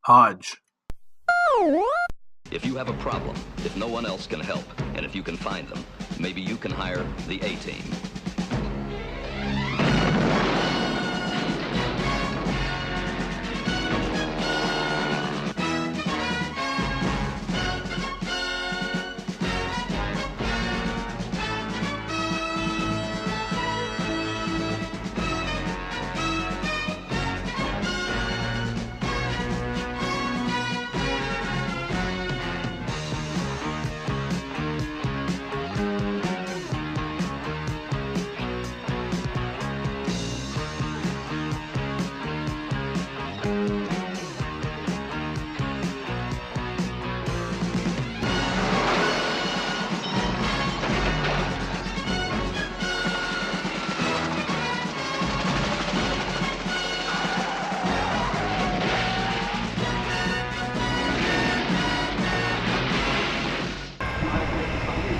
Hodge. If you have a problem, if no one else can help, and if you can find them, maybe you can hire the A-Team.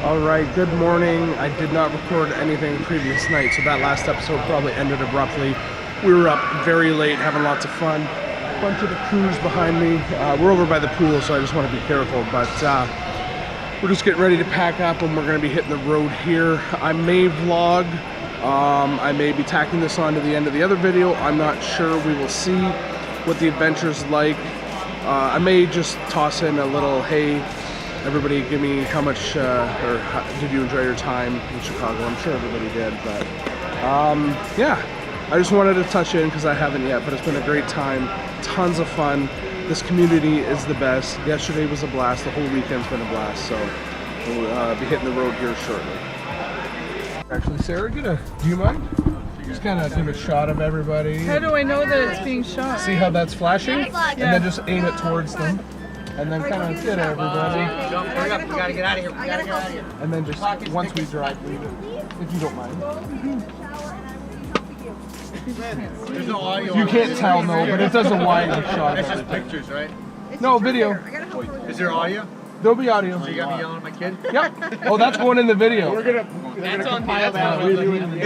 Alright, good morning. I did not record anything the previous night, so that last episode probably ended abruptly. We were up very late, having lots of fun. A bunch of the crews behind me. We're over by the pool, so I just want to be careful, but we're just getting ready to pack up and we're going to be hitting the road here. I may vlog. I may be tacking this on to the end of the other video. I'm not sure. We will see what the adventure's like. I may just toss in a little, hey, everybody give me how much, or did you enjoy your time in Chicago? I'm sure everybody did, but yeah, I just wanted to touch in because I haven't yet, but it's been a great time, tons of fun. This community is the best. Yesterday was a blast, the whole weekend's been a blast, so we'll be hitting the road here shortly. Actually, Sarah, do you mind? Just kind of do a shot of everybody. How do I know that it's being shot? See how that's flashing? And then just aim it towards them. And then kind of get everybody. Hurry up, we gotta get out of here. We gotta get out of here. And then just, once we drive, leave it. If you don't mind. There's no audio. You can't tell, no, but it does a wide shot. That's just pictures, right? No, video. Is there audio? There'll be audio. So you got me yelling at my kid? Yep. Oh, that's going in the video. It's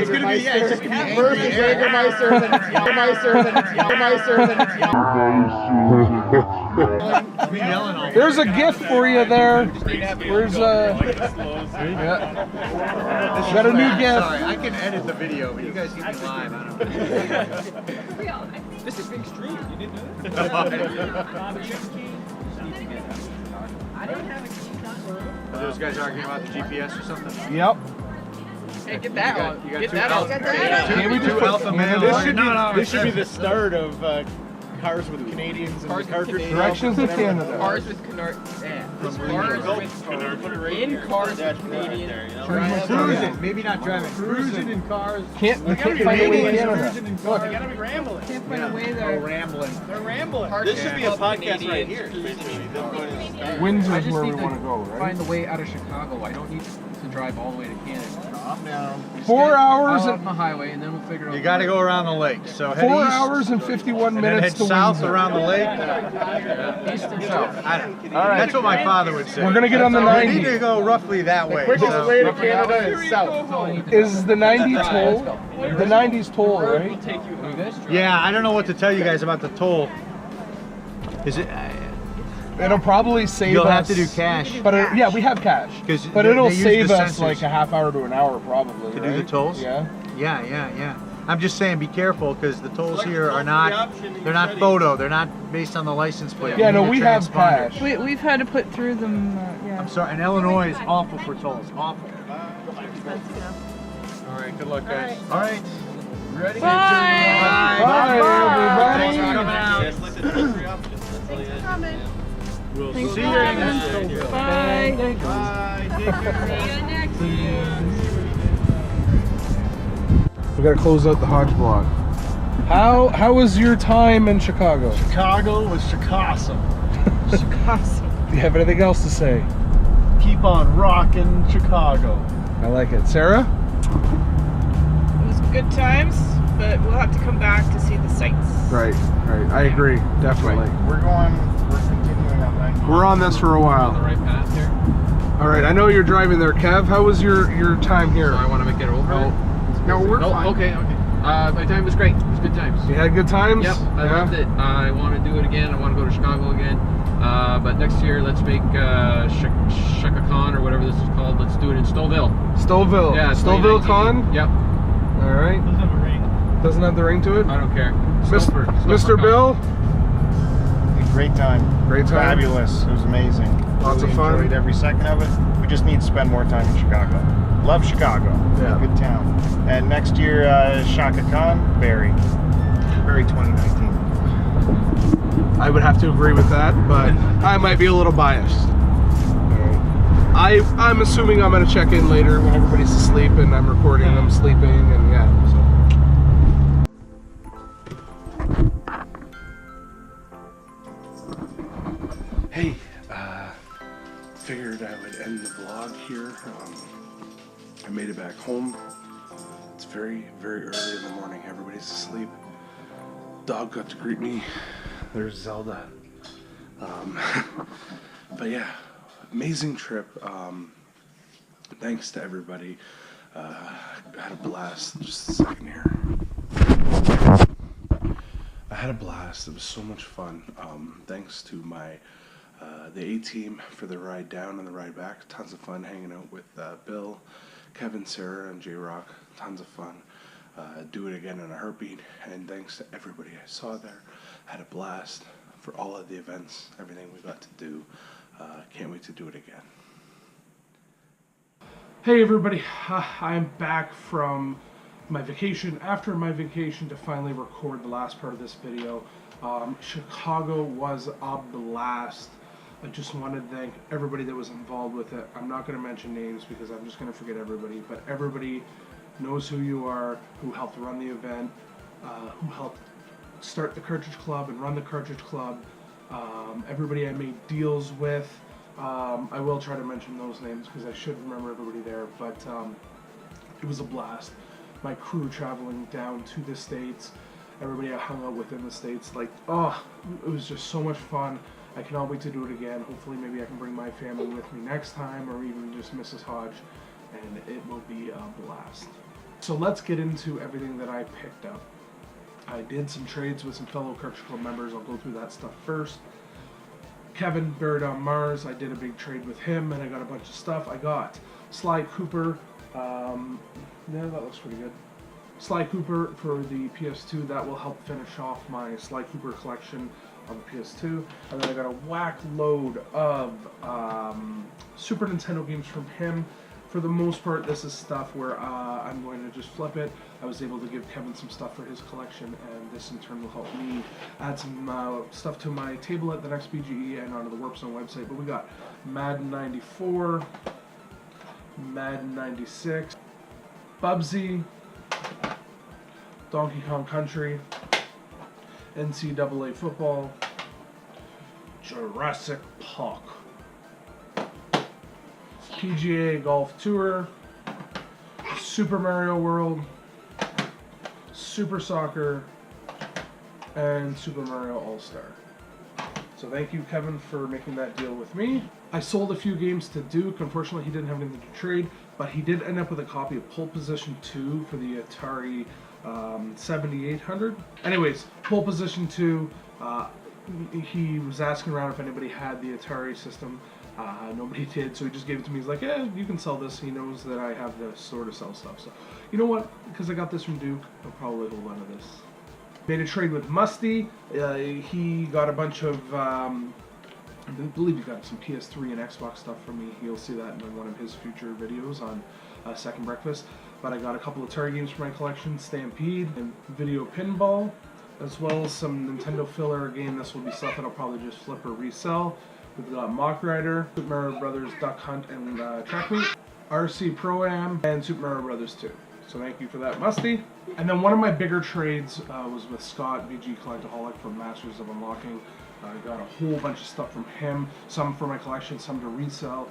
gonna be, it's just gonna be Jägermeister, then it's Jägermeister, then it's Jägermeister, then it's Jägermeister. There's a gift for you there. Where's yeah. Got a new gift. Sorry, I can edit the video, but you guys keep me live. I don't know. This is big street. You didn't know Are those guys arguing about the GPS or something? Yep. Hey, get that on. You got Get two that alpha- on. Can't we just Two alpha males. This should be the start of cars with Canadians and Cars the with Cartridge Canadians. Directions to Canada. Cars with Cars with Canadians. Cruising, maybe not driving. Cruising in cars. We can't find a way in Canada. Cruising in cars. You gotta be rambling. Can't find a way Oh, there. rambling. They're rambling. This should be a podcast right here. Windsor I is just where we need want to go, right? find the way out of Chicago. I don't need to drive all the way to Canada. 4 hours. Off the highway, and then we'll figure out. You gotta go around the lake. So head 4 east, hours and 51 and then minutes head to south Windsor. around the lake. east and south. That's what my father would say. We're gonna get on the We 90. need to go roughly that way. Quickest so- way to Canada is south. Is the 90 toll? The 90's toll, right? We'll take you through this. Yeah, I don't know what to tell you guys about the toll. Is it? It'll probably save You'll us. have to do cash But yeah, we have cash. 'Cause But they it'll use save the us sensors. like a half hour to an hour probably. to do the tolls. Yeah. Yeah. I'm just saying, be careful because the tolls here are not—they're not photo. They're not based on the license plate. Yeah, You no, need a we have transponder. cash. We've had to put through them, yeah. I'm sorry, and Illinois is awful for tolls. Awful. All right, good luck, guys. All right. Ready? Bye! Bye, everybody. Thanks for coming out. We'll Thanks See for you having next us. time. Bye. We gotta close out the Hodge vlog. How was your time in Chicago? Chicago was Chicago. Do you have anything else to say? Keep on rocking Chicago. I like it. Sarah? It was good times, but we'll have to come back to see the sights. Right. I agree. Definitely. We're continuing on 90. We're on this for a while. Right path here. All right. I know you're driving there, Kev. How was your time here? So I want to make it over. No, we're Oh, fine. okay. My time was great. It was good times. You had good times? Yep, I loved it. I want to do it again. I want to go to Chicago again. But next year, let's make Shaka Con or whatever this is called. Let's do it in Stouffville. Stouffville. Yeah, Stouffville Con? Yep. All right. Doesn't have a ring. Doesn't have the ring to it? I don't care. Mr. Bill? Great time. Great time. Fabulous. It was amazing. Lots of fun. Enjoyed every second of it. We just need to spend more time in Chicago. Love Chicago. Yeah. Good town. And next year, Shaka Khan, Barry 2019. I would have to agree with that, but I might be a little biased. I'm assuming I'm going to check in later when everybody's asleep and I'm recording them sleeping, and yeah. So. Hey, figured I would end the vlog here. I made it back home. It's very, very early in the morning. Everybody's asleep. Dog got to greet me. There's Zelda. But yeah, amazing trip. Thanks to everybody. I had a blast. Just a second here. I had a blast. It was so much fun. Thanks to my the A-team for the ride down and the ride back. Tons of fun hanging out with Bill, Kevin, Sarah, and J-Rock. Tons of fun. Do it again in a heartbeat. And thanks to everybody I saw there. Had a blast for all of the events, everything we got to do. Can't wait to do it again. Hey everybody, I'm back from my vacation. After my vacation to finally record the last part of this video. Chicago was a blast. I just wanted to thank everybody that was involved with it. I'm not going to mention names because I'm just going to forget everybody, but everybody knows who you are, who helped run the event, who helped start the Cartridge Club and run the Cartridge Club, everybody I made deals with. I will try to mention those names because I should remember everybody there, but it was a blast. My crew traveling down to the States, everybody I hung out with in the States, like, oh, it was just so much fun. I cannot wait to do it again. Hopefully maybe I can bring my family with me next time, or even just Mrs. Hodge, and it will be a blast. So let's get into everything that I picked up. I did some trades with some fellow Cartridge Club members. I'll go through that stuff first. Kevin, Buried on Mars, I did a big trade with him, and I got a bunch of stuff. I got Sly Cooper. Yeah, that looks pretty good. Sly Cooper for the PS2. That will help finish off my Sly Cooper collection on the PS2. And then I got a whack load of Super Nintendo games from him. For the most part, this is stuff where I'm going to just flip it. I was able to give Kevin some stuff for his collection, and this in turn will help me add some stuff to my table at the next BGE and onto the Warp Zone website. But we got Madden 94, Madden 96, Bubsy, Donkey Kong Country, NCAA Football, Jurassic Park, PGA Golf Tour, Super Mario World, Super Soccer, and Super Mario All-Star. So thank you, Kevin, for making that deal with me. I sold a few games to Duke. Unfortunately, he didn't have anything to trade, but he did end up with a copy of Pole Position 2 for the Atari 7800. Anyways, Pole Position 2, he was asking around if anybody had the Atari system. Nobody did, so he just gave it to me. He's like, yeah, you can sell this. He knows that I have the store to sell stuff. So, you know what? Because I got this from Duke, I'll probably hold on to this. Made a trade with Musty. He got a bunch of, I believe he got some PS3 and Xbox stuff from me. You'll see that in one of his future videos on Second Breakfast. But I got a couple of Atari games for my collection, Stampede and Video Pinball, as well as some Nintendo filler. Again, this will be stuff that I'll probably just flip or resell. We've got Mock Rider, Super Mario Brothers Duck Hunt and Track Meet, RC Pro-Am, and Super Mario Brothers 2. So thank you for that, Musty. And then one of my bigger trades was with Scott, VG Collectaholic from Masters of Unlocking. I got a whole bunch of stuff from him, some for my collection, some to resell.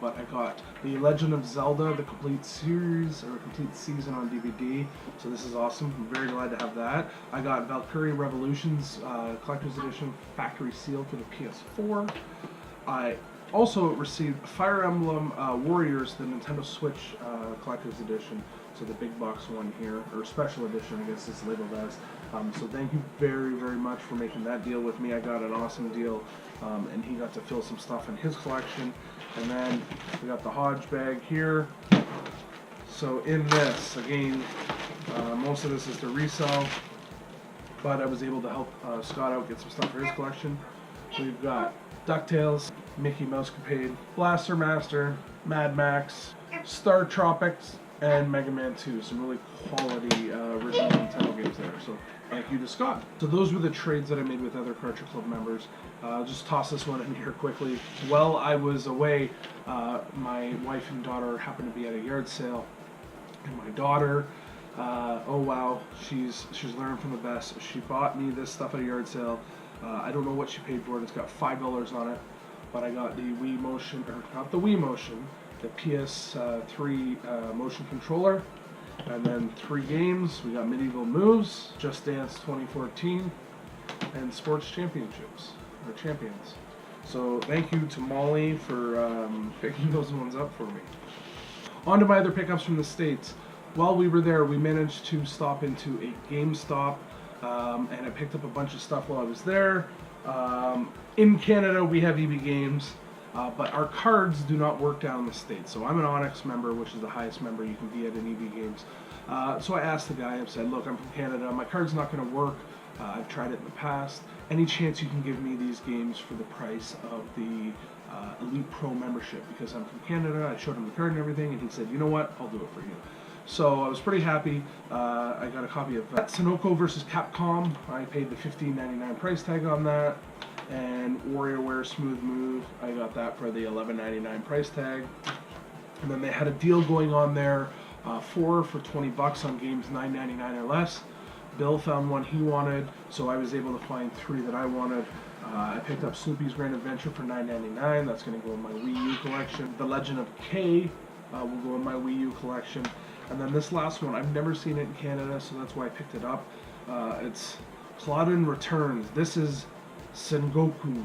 But I got The Legend of Zelda, the complete series, or complete season on DVD. So this is awesome. I'm very glad to have that. I got Valkyrie Revolutions Collector's Edition Factory Seal for the PS4. I also received Fire Emblem Warriors, the Nintendo Switch Collector's Edition. So the big box one here, or special edition, I guess it's labeled as. So thank you very, very much for making that deal with me. I got an awesome deal, and he got to fill some stuff in his collection. And then we got the Hodge bag here. So in this, again, most of this is to resell, but I was able to help Scott out get some stuff for his collection. We've got DuckTales, Mickey Mouse Capade, Blaster Master, Mad Max, Star Tropics, and Mega Man 2. Some really quality original Nintendo games there. So thank you to Scott. So those were the trades that I made with other Cartridge Club members. I'll just toss this one in here quickly. While I was away, my wife and daughter happened to be at a yard sale, and my daughter, oh wow, she's learning from the best. She bought me this stuff at a yard sale. I don't know what she paid for it. It's got $5 on it, but I got the Wii Motion, or not the Wii Motion, the PS3 motion controller, and then 3 games. We got Medieval Moves, Just Dance 2014, and Sports Championships, or Champions. So thank you to Molly for picking those ones up for me. On to my other pickups from the States. While we were there, we managed to stop into a GameStop, and I picked up a bunch of stuff while I was there. In Canada, we have EB Games, but our cards do not work down in the States. So I'm an Onyx member, which is the highest member you can be at an EB Games. So I asked the guy, I said, look, I'm from Canada, my card's not going to work. I've tried it in the past. Any chance you can give me these games for the price of the Elite Pro membership? Because I'm from Canada, I showed him the card and everything, and he said, you know what, I'll do it for you. So I was pretty happy. I got a copy of Sunoco vs. Capcom. I paid the $15.99 price tag on that. And WarioWare Smooth Move, I got that for the $11.99 price tag. And then they had a deal going on there, 4 for $20 on games $9.99 or less. Bill found one he wanted, so I was able to find 3 that I wanted. I picked up Snoopy's Grand Adventure for $9.99. That's going to go in my Wii U collection. The Legend of K will go in my Wii U collection. And then this last one, I've never seen it in Canada, so that's why I picked it up. It's Claudin Returns. This is Sengoku.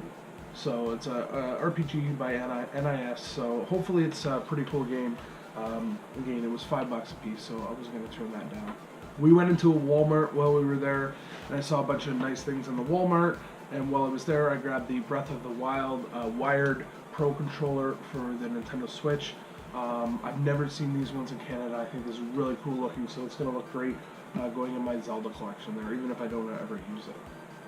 So it's a RPG by NIS, so hopefully it's a pretty cool game. Again, it was $5 a piece, so I was going to turn that down. We went into a Walmart while we were there, and I saw a bunch of nice things in the Walmart, and while I was there, I grabbed the Breath of the Wild wired Pro controller for the Nintendo Switch. I've never seen these ones in Canada. I think this is really cool looking, so it's going to look great going in my Zelda collection there, even if I don't ever use it.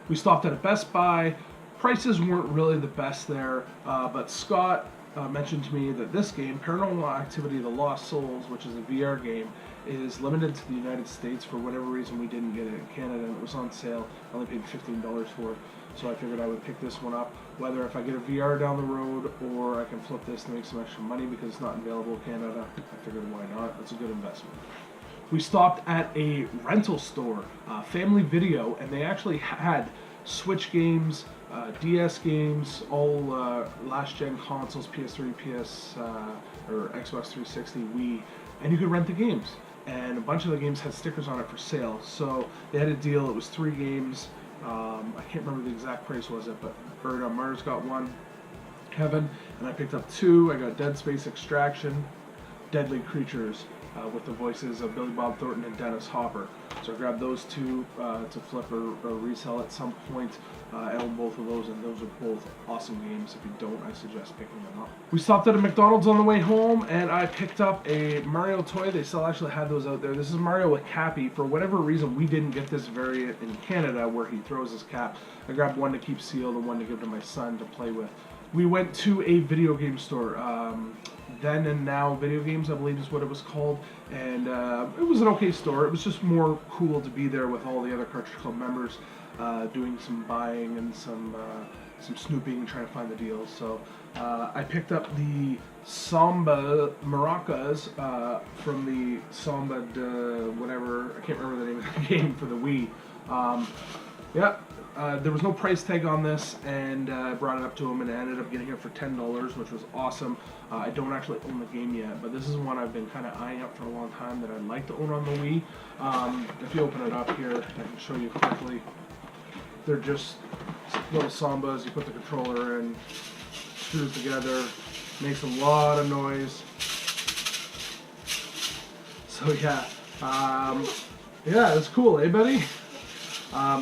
We stopped at a Best Buy. Prices weren't really the best there, but Scott mentioned to me that this game, Paranormal Activity: The Lost Souls, which is a VR game, is limited to the United States. For whatever reason, we didn't get it in Canada, and it was on sale. I only paid $15 for it, so I figured I would pick this one up. Whether if I get a VR down the road, or I can flip this to make some extra money because it's not available in Canada, I figured why not? It's a good investment. We stopped at a rental store, Family Video, and they actually had Switch games, DS games, all last-gen consoles, PS3, or Xbox 360, Wii, and you could rent the games. And a bunch of the games had stickers on it for sale. So they had a deal. It was 3 games. I can't remember the exact price was it, but Bird on Mars got 1, Heaven, and I picked up 2. I got Dead Space Extraction, Deadly Creatures, with the voices of Billy Bob Thornton and Dennis Hopper. So I grabbed those 2 to flip or resell at some point. I own both of those, and those are both awesome games. If you don't, I suggest picking them up. We stopped at a McDonald's on the way home, and I picked up a Mario toy. They still actually had those out there. This is Mario with Cappy. For whatever reason, we didn't get this variant in Canada where he throws his cap. I grabbed one to keep sealed and one to give to my son to play with. We went to a video game store. Then and Now Video Games, I believe is what it was called, and it was an okay store. It was just more cool to be there with all the other Cartridge Club members, doing some buying and some snooping and trying to find the deals. So I picked up the Samba Maracas from the Samba de whatever, I can't remember the name of the game, for the Wii. There was no price tag on this, and I brought it up to him, and I ended up getting it for $10, which was awesome. I don't actually own the game yet, but this is one I've been kind of eyeing up for a long time that I'd like to own on the Wii. If you open it up here, I can show you quickly. They're just little Sambas. You put the controller in, screws together, makes a lot of noise. So yeah, it's cool, eh, buddy?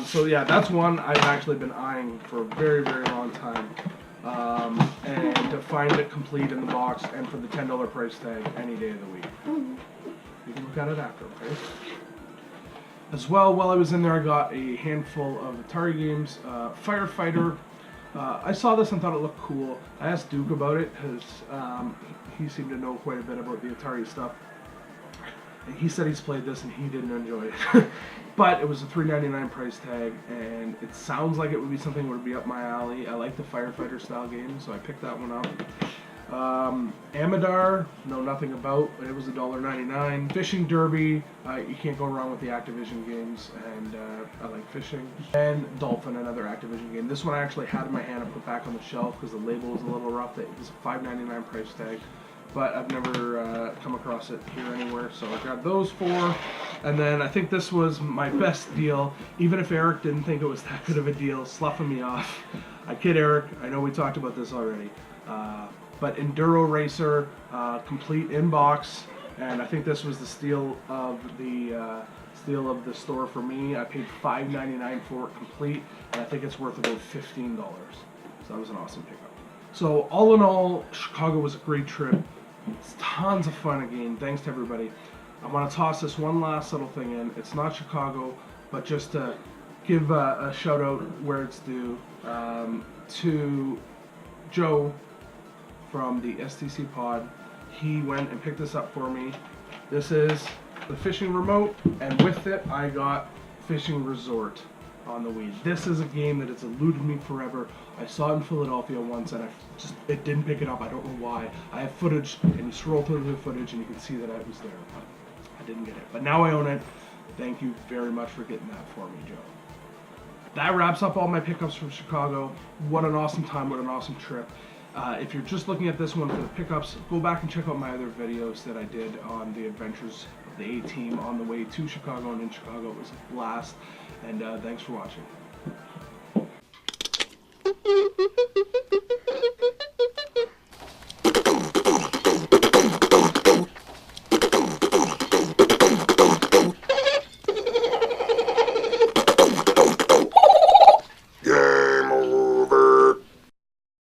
So yeah, that's one I've actually been eyeing for a very, very long time. And to find it complete in the box and for the $10 price tag any day of the week. You can look at it after, okay? As well, while I was in there, I got a handful of Atari games. Firefighter. I saw this and thought it looked cool. I asked Duke about it because he seemed to know quite a bit about the Atari stuff. And he said he's played this and he didn't enjoy it. But it was a $3.99 price tag, and it sounds like it would be something that would be up my alley. I like the firefighter style games, so I picked that one up. Amadar, know nothing about, but it was $1.99. Fishing Derby, you can't go wrong with the Activision games, and I like fishing. And Dolphin, another Activision game. This one I actually had in my hand and put back on the shelf because the label was a little rough. It was a $5.99 price tag, but I've never come across it here anywhere, so I grabbed those 4. And then I think this was my best deal, even if Eric didn't think it was that good of a deal, sloughing me off. I kid Eric, I know we talked about this already. But Enduro Racer, complete in box, and I think this was the steal of the store for me. I paid $5.99 for it complete, and I think it's worth about $15. So that was an awesome pickup. So all in all, Chicago was a great trip. It's tons of fun again. Thanks to everybody. I want to toss this one last little thing in. It's not Chicago, but just to give a shout out where it's due to Joe from the STC pod. He went and picked this up for me. This is the fishing remote, and with it I got Fishing Resort on the Wii. This is a game that has eluded me forever. I saw it in Philadelphia once and it didn't pick it up. I don't know why. I have footage, and you scroll through the footage and you can see that I was there, but I didn't get it. But now I own it. Thank you very much for getting that for me, Joe. That wraps up all my pickups from Chicago. What an awesome time, what an awesome trip. If you're just looking at this one for the pickups, go back and check out my other videos that I did on the adventures of the A-Team on the way to Chicago and in Chicago. It was a blast, and thanks for watching.